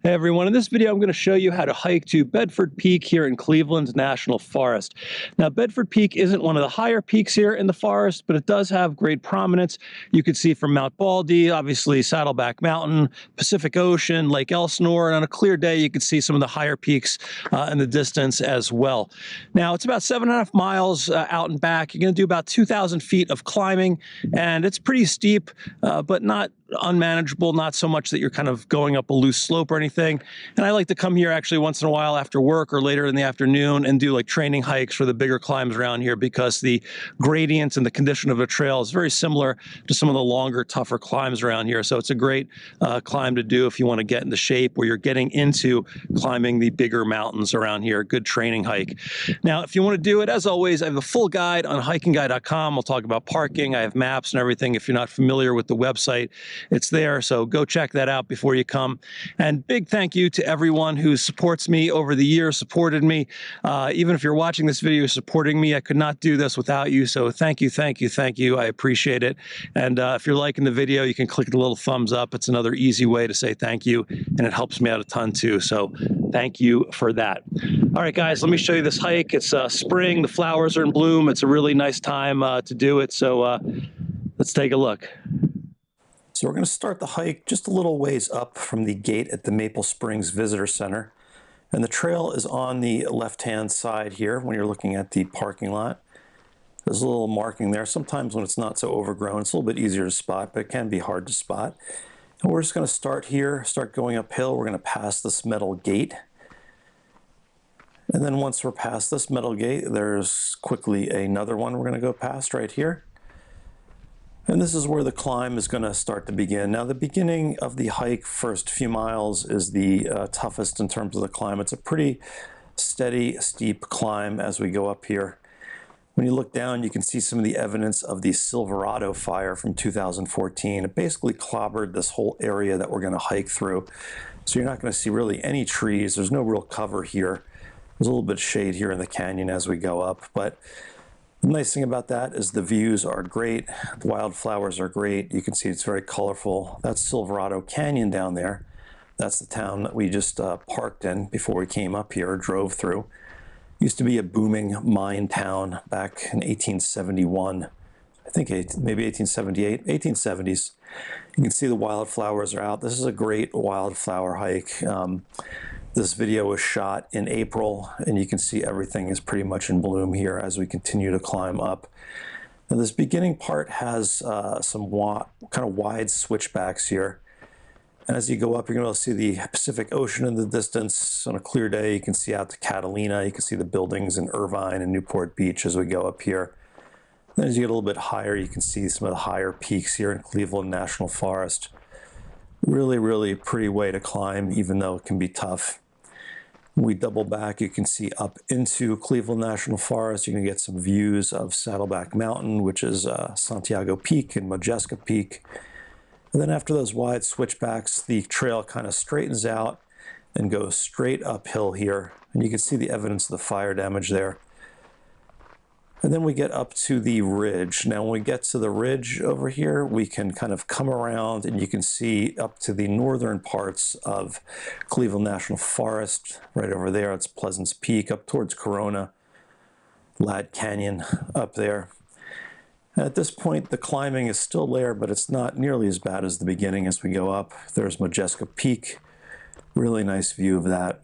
Hey everyone, in this video I'm going to show you how to hike to Bedford Peak here in Cleveland National Forest. Now Bedford Peak isn't one of the higher peaks here in the forest, but it does have great prominence. You can see from Mount Baldy, obviously Saddleback Mountain, Pacific Ocean, Lake Elsinore, and on a clear day you can see some of the higher peaks in the distance as well. Now it's about 7.5 miles out and back. You're going to do about 2,000 feet of climbing, and it's pretty steep, but not unmanageable, not so much that you're kind of going up a loose slope or anything. And I like to come here actually once in a while after work or later in the afternoon and do like training hikes for the bigger climbs around here, because the gradients and the condition of the trail is very similar to some of the longer, tougher climbs around here. So it's a great climb to do if you want to get into shape where you're getting into climbing the bigger mountains around here. Good training hike. Now, if you want to do it, as always, I have a full guide on HikingGuy.com. I'll talk about parking. I have maps and everything. If you're not familiar with the website, it's there, so go check that out before you come. And big thank you to everyone who supports me over the years, supported me. Even if you're watching this video supporting me, I could not do this without you, so thank you, thank you, thank you. I appreciate it. And if you're liking the video, you can click the little thumbs up. It's another easy way to say thank you, and it helps me out a ton too, so thank you for that. All right, guys, let me show you this hike. It's spring, the flowers are in bloom. It's a really nice time to do it, so let's take a look. So we're going to start the hike just a little ways up from the gate at the Maple Springs Visitor Center. And the trail is on the left-hand side here when you're looking at the parking lot. There's a little marking there. Sometimes when it's not so overgrown, it's a little bit easier to spot, but it can be hard to spot. And we're just going to start here, start going uphill. We're going to pass this metal gate. And then once we're past this metal gate, there's quickly another one we're going to go past right here. And this is where the climb is going to start to begin. Now, the beginning of the hike, first few miles, is the toughest in terms of the climb. It's a pretty steady, steep climb as we go up here. When you look down, you can see some of the evidence of the Silverado fire from 2014. It basically clobbered this whole area that we're going to hike through. So you're not going to see really any trees. There's no real cover here. There's a little bit of shade here in the canyon as we go up, but the nice thing about that is the views are great. The wildflowers are great. You can see it's very colorful. That's Silverado Canyon down there. That's the town that we just parked in before we came up here, or drove through. Used to be a booming mine town back in 1871. I think maybe 1878, 1870s. You can see the wildflowers are out. This is a great wildflower hike. This video was shot in April, and you can see everything is pretty much in bloom here as we continue to climb up. Now, this beginning part has some kind of wide switchbacks here. And as you go up, you're going to see the Pacific Ocean in the distance. On a clear day, you can see out to Catalina. You can see the buildings in Irvine and Newport Beach as we go up here. Then as you get a little bit higher, you can see some of the higher peaks here in Cleveland National Forest. Really, really pretty way to climb, even though it can be tough. When we double back, you can see up into Cleveland National Forest. You can get some views of Saddleback Mountain, which is Santiago Peak and Modjeska Peak. And then after those wide switchbacks, the trail kind of straightens out and goes straight uphill here. And you can see the evidence of the fire damage there. And then we get up to the ridge. Now, when we get to the ridge over here, we can kind of come around and you can see up to the northern parts of Cleveland National Forest. Right over there, it's Pleasants Peak, up towards Corona, Ladd Canyon up there. And at this point, the climbing is still there, but it's not nearly as bad as the beginning as we go up. There's Modjeska Peak. Really nice view of that.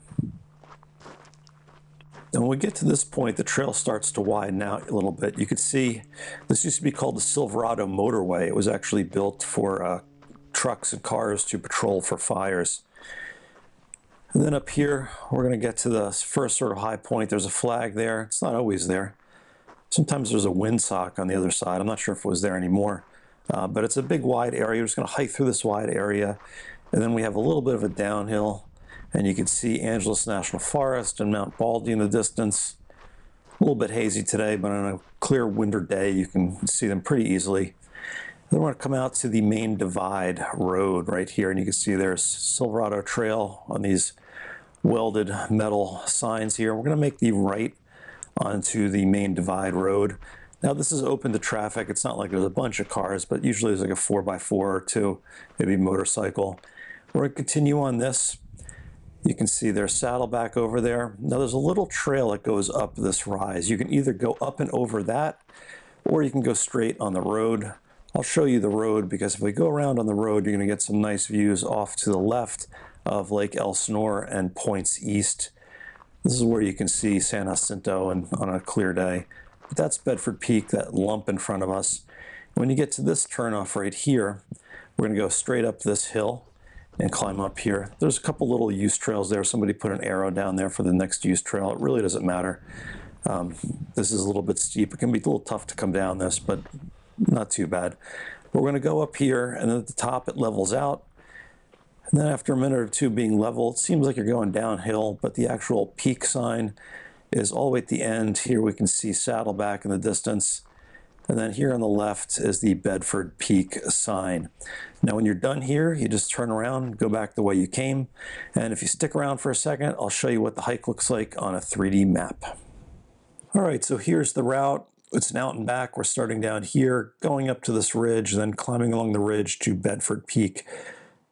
And when we get to this point, the trail starts to widen out a little bit. You can see this used to be called the Silverado Motorway. It was actually built for trucks and cars to patrol for fires. And then up here, we're going to get to the first sort of high point. There's a flag there. It's not always there. Sometimes there's a windsock on the other side. I'm not sure if it was there anymore. But it's a big wide area. We're just going to hike through this wide area. And then we have a little bit of a downhill. And you can see Angeles National Forest and Mount Baldy in the distance. A little bit hazy today, but on a clear winter day, you can see them pretty easily. Then we're going to come out to the main divide road right here, and you can see there's Silverado Trail on these welded metal signs here. We're going to make the right onto the main divide road. Now, this is open to traffic. It's not like there's a bunch of cars, but usually there's like a 4x4 or two, maybe motorcycle. We're going to continue on this. You can see there's Saddleback over there. Now there's a little trail that goes up this rise. You can either go up and over that, or you can go straight on the road. I'll show you the road, because if we go around on the road, you're going to get some nice views off to the left of Lake Elsinore and points east. This is where you can see San Jacinto and on a clear day. But that's Bedford Peak, that lump in front of us. When you get to this turnoff right here, we're going to go straight up this hill and climb up here. There's a couple little use trails there. Somebody put an arrow down there for the next use trail. It really doesn't matter. This is a little bit steep. It can be a little tough to come down this, but not too bad. We're going to go up here, and then at the top it levels out. And then after a minute or two being level, it seems like you're going downhill, but the actual peak sign is all the way at the end. Here we can see Saddleback in the distance. And then here on the left is the Bedford Peak sign. Now when you're done here, you just turn around, go back the way you came. And if you stick around for a second, I'll show you what the hike looks like on a 3D map. All right, so here's the route. It's an out and back. We're starting down here, going up to this ridge, then climbing along the ridge to Bedford Peak.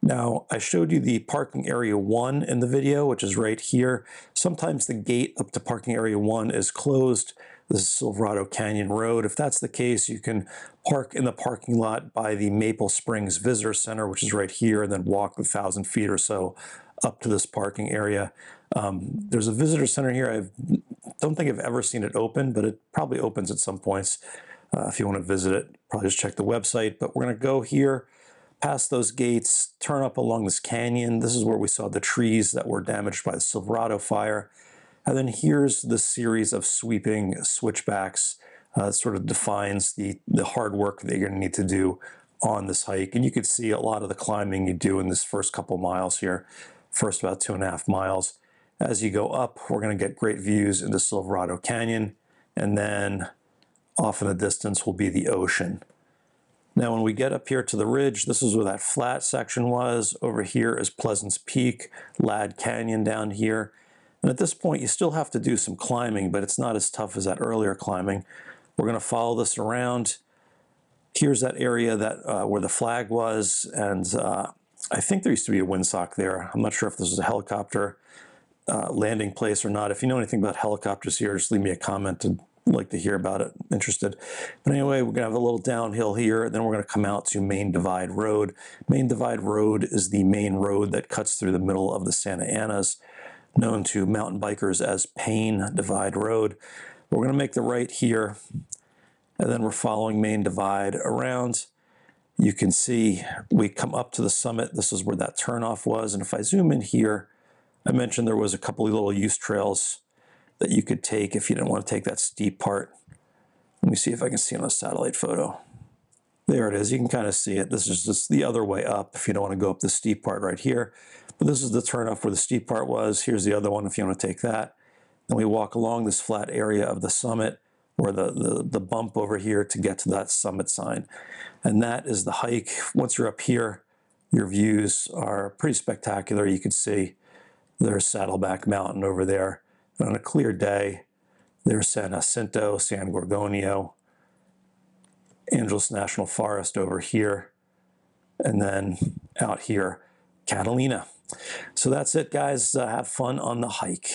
Now, I showed you the parking area 1 in the video, which is right here. Sometimes the gate up to parking area 1 is closed. This is Silverado Canyon Road. If that's the case, you can park in the parking lot by the Maple Springs Visitor Center, which is right here, and then walk 1,000 feet or so up to this parking area. There's a visitor center here. I don't think I've ever seen it open, but it probably opens at some points. If you want to visit it, probably just check the website. But we're going to go here, past those gates, turn up along this canyon. This is where we saw the trees that were damaged by the Silverado fire. And then here's the series of sweeping switchbacks. Sort of defines the hard work that you're going to need to do on this hike. And you can see a lot of the climbing you do in this first couple miles here, first about 2.5 miles. As you go up, we're going to get great views into Silverado Canyon. And then off in the distance will be the ocean. Now, when we get up here to the ridge, this is where that flat section was. Over here is Pleasance Peak, Ladd Canyon down here. And at this point, you still have to do some climbing, but it's not as tough as that earlier climbing. We're going to follow this around. Here's that area that where the flag was, and I think there used to be a windsock there. I'm not sure if this was a helicopter landing place or not. If you know anything about helicopters here, just leave me a comment. I'd like to hear about it. Interested. But anyway, we're going to have a little downhill here, then we're going to come out to Main Divide Road. Main Divide Road is the main road that cuts through the middle of the Santa Anas, known to mountain bikers as Payne Divide Road. We're going to make the right here, and then we're following Main Divide around. You can see we come up to the summit. This is where that turnoff was. And if I zoom in here, I mentioned there was a couple of little use trails that you could take if you didn't want to take that steep part. Let me see if I can see on a satellite photo. There it is. You can kind of see it. This is just the other way up if you don't want to go up the steep part right here. But this is the turnoff where the steep part was. Here's the other one if you want to take that. Then we walk along this flat area of the summit, or the bump over here, to get to that summit sign. And that is the hike. Once you're up here, your views are pretty spectacular. You can see there's Saddleback Mountain over there. And on a clear day, there's San Jacinto, San Gorgonio, Angeles National Forest over here, and then out here, Catalina. So that's it, guys. Have fun on the hike.